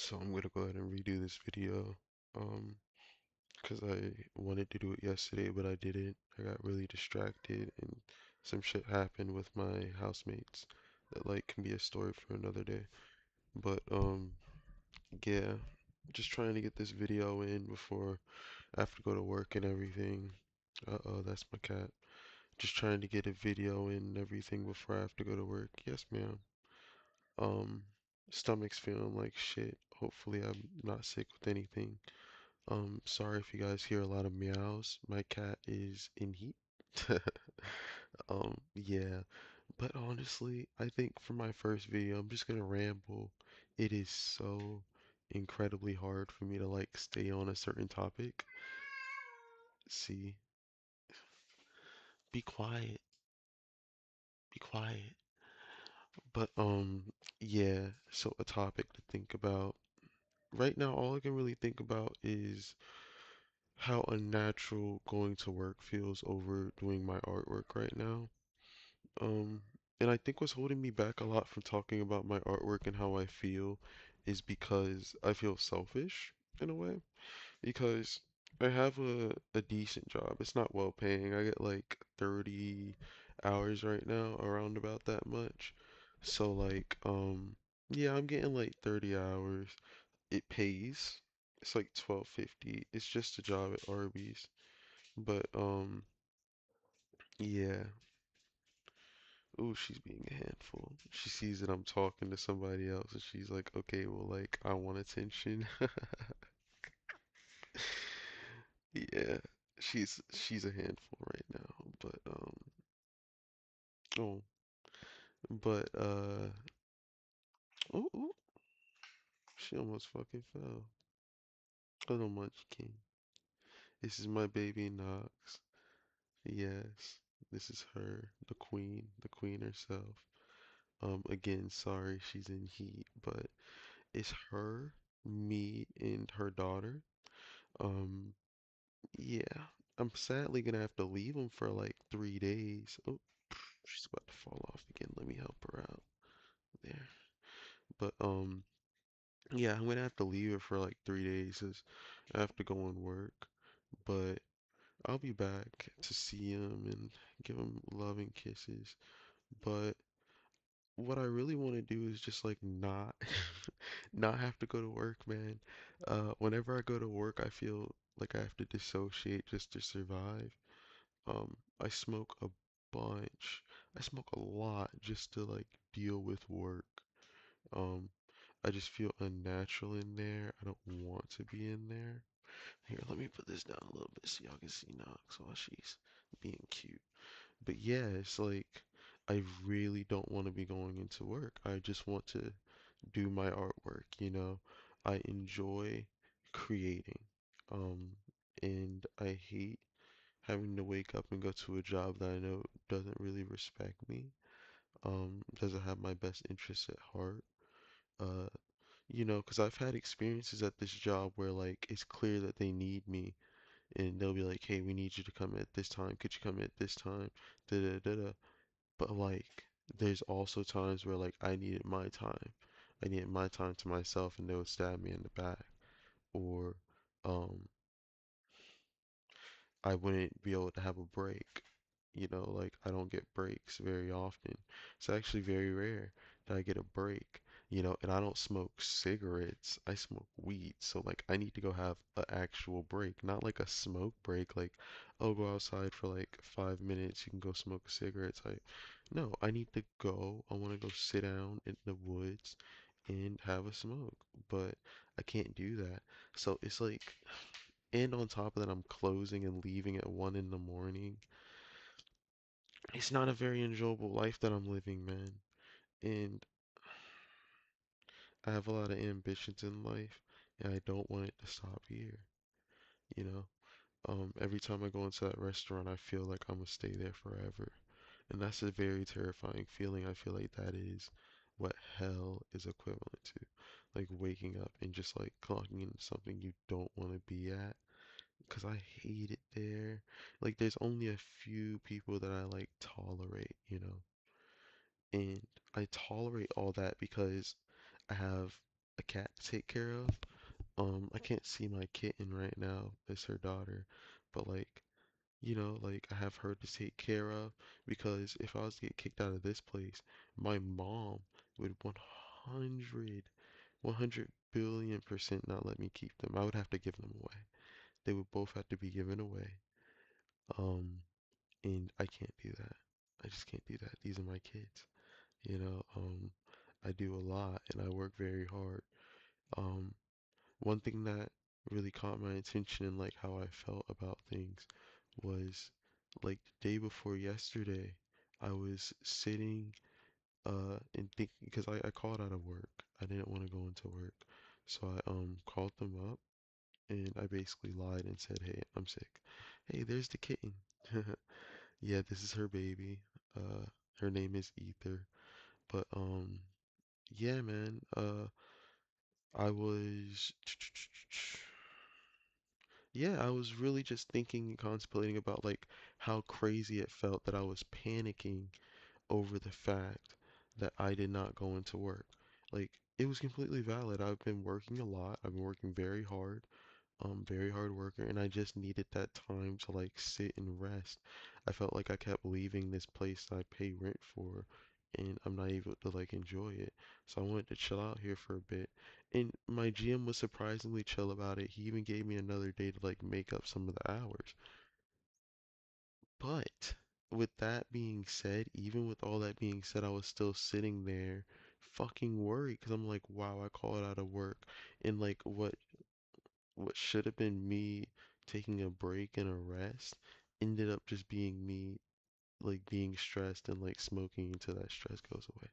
So I'm gonna go ahead and redo this video, um, because I wanted to do it yesterday, but I didn't. I got really distracted and some shit happened with my housemates that like can be a story for another day. But yeah, just trying to get this video in before I have to go to work and everything. Uh-oh, that's my cat. Just trying to get a video in and everything before I have to go to work. Yes, ma'am. Um, Stomach's feeling like shit. Hopefully I'm not sick with anything. Sorry if you guys hear a lot of meows. My cat is in heat. Yeah. But honestly, I think for my first video, I'm just gonna ramble. It is so incredibly hard for me to like stay on a certain topic. See, be quiet, be quiet. But yeah, so a topic to think about. Right now, all I can really think about is how unnatural going to work feels over doing my artwork right now. Um, and I think what's holding me back a lot from talking about my artwork and how I feel is because I feel selfish in a way. Because I have a decent job. It's not well paying. I get like 30 hours right now, around about that much. So like, yeah, I'm getting like 30 hours. It pays. It's like 12.50. It's just a job at Arby's. But yeah. Ooh, she's being a handful. She sees that I'm talking to somebody else and she's like, okay, well, like, I want attention. Yeah, she's a handful right now. But oh, but oh, ooh, she almost fucking fell. Little munchkin. This is my baby Knox. Yes, this is her, the queen herself. Again, sorry she's in heat, but it's her, me, and her daughter. Um, yeah, I'm sadly gonna have to leave him for like 3 days. Oh, she's about to fall off again. Let me help her out there. But yeah, I'm gonna have to leave her for like 3 days 'cause I have to go and work. But I'll be back to see him and give him loving kisses. But what I really want to do is just like not not have to go to work, man. Whenever I go to work, I feel like I have to dissociate just to survive. I smoke a bunch. I smoke a lot just to like deal with work. Um, I just feel unnatural in there. I don't want to be in there. Here, let me put this down a little bit so y'all can see Knox while she's being cute. But yeah, it's like I really don't want to be going into work. I just want to do my artwork, you know. I enjoy creating. Um, and I hate having to wake up and go to a job that I know doesn't really respect me, doesn't have my best interests at heart. Uh, you know, because I've had experiences at this job where like it's clear that they need me and they'll be like, "Hey, we need you to come at this time. Could you come at this time?" Da da da da. But like, there's also times where like I needed my time. I needed my time to myself, and they would stab me in the back, or um, I wouldn't be able to have a break. You know, like I don't get breaks very often. It's actually very rare that I get a break, you know, and I don't smoke cigarettes. I smoke weed. So like I need to go have an actual break, not like a smoke break, like, oh, go outside for like 5 minutes, you can go smoke a cigarette type. No, I need to go. I want to go sit down in the woods and have a smoke, but I can't do that. So it's like, and on top of that, I'm closing and leaving at 1 in the morning. It's not a very enjoyable life that I'm living, man. And I have a lot of ambitions in life, and I don't want it to stop here. You know, every time I go into that restaurant, I feel like I'm gonna stay there forever. And that's a very terrifying feeling. I feel like that is what hell is equivalent to. Like waking up and just like clocking into something you don't want to be at. Because I hate it there. Like, there's only a few people that I like tolerate, you know? And I tolerate all that because I have a cat to take care of. I can't see my kitten right now. It's her daughter, but like, like I have her to take care of because if I was to get kicked out of this place, my mom would 100 billion% not let me keep them. I would have to give them away. They would both have to be given away. Um, and I can't do that. I just can't do that. These are my kids. You know, I do a lot and I work very hard. Um, One thing that really caught my attention and like how I felt about things was like the day before yesterday, I was sitting and thinking because I called out of work. I didn't want to go into work. So I called them up and I basically lied and said, "Hey, I'm sick." "Hey, there's the kitten." Yeah, this is her baby. Her name is Ether. But yeah, man. I was Yeah, I was really just thinking and contemplating about like how crazy it felt that I was panicking over the fact that I did not go into work. Like it was completely valid. I've been working a lot. I've been working very hard worker, and I just needed that time to like sit and rest. I felt like I kept leaving this place that I pay rent for, and I'm not able to like enjoy it. So I wanted to chill out here for a bit. And my GM was surprisingly chill about it. He even gave me another day to like make up some of the hours. But with that being said, even with all that being said, I was still sitting there fucking worried because I'm like, wow, I called out of work. And like what should have been me taking a break and a rest ended up just being me like being stressed and like smoking until that stress goes away.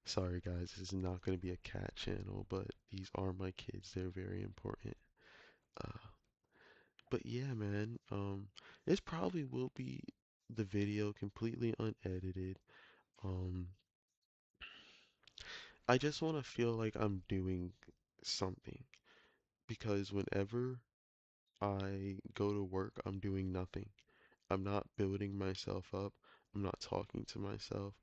Sorry guys, this is not going to be a cat channel, but these are my kids. They're very important. Uh, but yeah, man, this probably will be the video completely unedited. Um, I just want to feel like I'm doing something because whenever I go to work, I'm doing nothing. I'm not building myself up. I'm not talking to myself.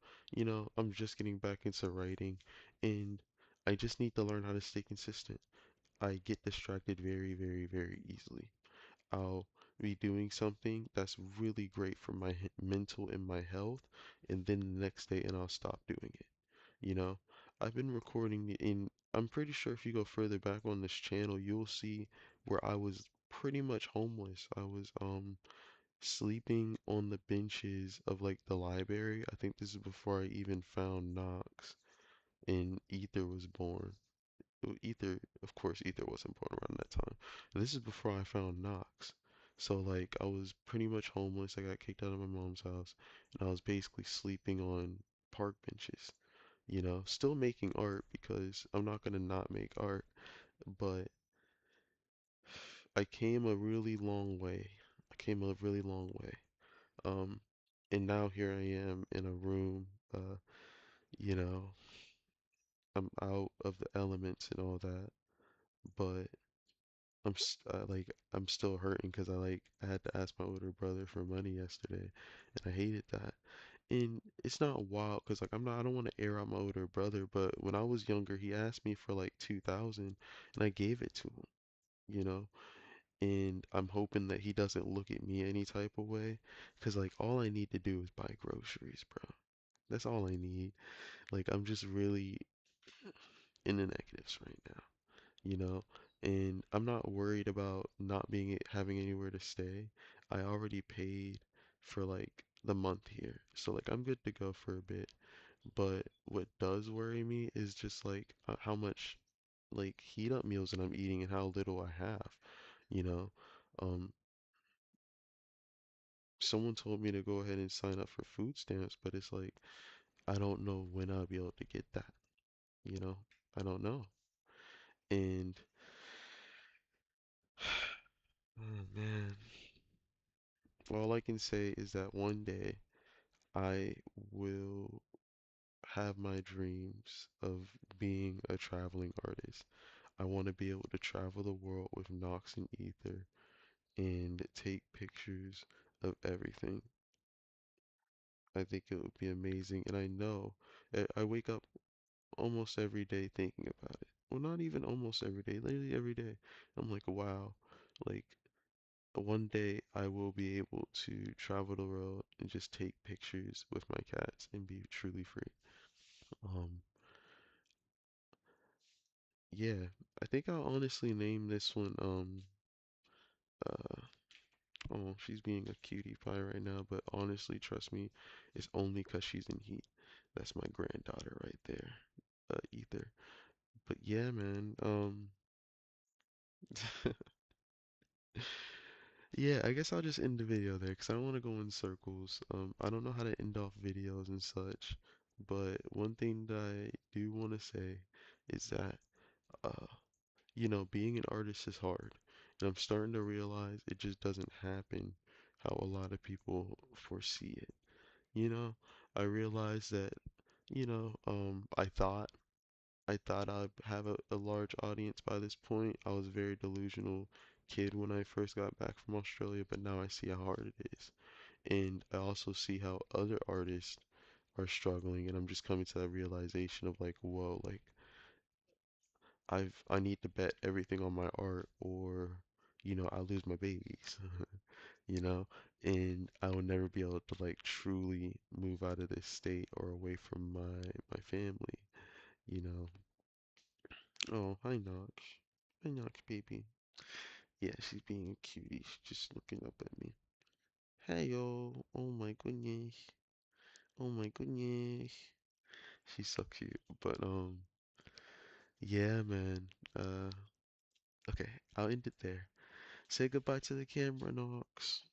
I'm just getting back into writing and I just need to learn how to stay consistent. I get distracted very, very, very easily. I'll be doing something that's really great for my mental and my health, and then the next day, and I'll stop doing it. You know, I've been recording in, I'm pretty sure if you go further back on this channel, you'll see where I was pretty much homeless. I was, sleeping on the benches of like the library. I think this is before I even found Knox and Ether was born. Ether, of course, Ether wasn't born around that time. This is before I found Knox. So like I was pretty much homeless. I got kicked out of my mom's house and I was basically sleeping on park benches, still making art because I'm not gonna not make art, but I came a really long way. I came a really long way. Um, and now here I am in a room, you know, I'm out of the elements and all that, but I'm still hurting because I had to ask my older brother for money yesterday, and I hated that. And it's not wild because like I don't want to air out my older brother, but when I was younger, he asked me for like 2,000, and I gave it to him, you know. And I'm hoping that he doesn't look at me any type of way, because like all I need to do is buy groceries, bro. That's all I need. Like I'm just really in the negatives right now, you know, and I'm not worried about not having anywhere to stay. I already paid for like the month here, so like I'm good to go for a bit. But what does worry me is just like how much like heat up meals that I'm eating and how little I have, you know. Um, Someone told me to go ahead and sign up for food stamps, but it's like I don't know when I'll be able to get that, you know. I don't know. And oh man, all I can say is that one day I will have my dreams of being a traveling artist. I want to be able to travel the world with Nox and Ether and take pictures of everything. I think it would be amazing, and I know I wake up almost every day thinking about it. well, not even almost every day, literally every day. I'm like, wow, like one day I will be able to travel the world and just take pictures with my cats and be truly free. Um, yeah, I think I'll honestly name this one, uh, oh, she's being a cutie pie right now, but honestly, trust me, it's only 'cause she's in heat. That's my granddaughter right there, Ether. But yeah, man, yeah, I guess I'll just end the video there because I don't want to go in circles. I don't know how to end off videos and such, but one thing that I do want to say is that, uh, being an artist is hard. And I'm starting to realize it just doesn't happen how a lot of people foresee it. You know, I realized that, I thought I'd have a large audience by this point. I was a very delusional kid when I first got back from Australia, but now I see how hard it is. And I also see how other artists are struggling, and I'm just coming to that realization of like, whoa, like I need to bet everything on my art or, I lose my babies, you know, and I will never be able to like truly move out of this state or away from my family, you know. Oh, hi Nox. Hi Nox, baby. Yeah, she's being a cutie. She's just looking up at me. Hey yo. Oh my goodness. Oh my goodness. She's so cute. But yeah, man. Uh, okay, I'll end it there. Say goodbye to the camera, Nox.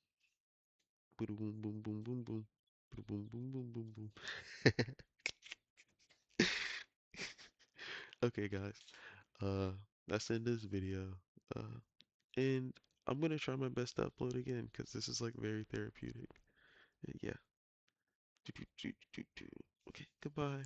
Boom, boom, boom, boom, boom, boom. Boom, boom, boom, boom, boom, boom. Okay, guys. Uh, that's the end of this video. Uh, and I'm gonna try my best to upload again because this is like very therapeutic. Yeah. Do, do, do, do, do. Okay, goodbye.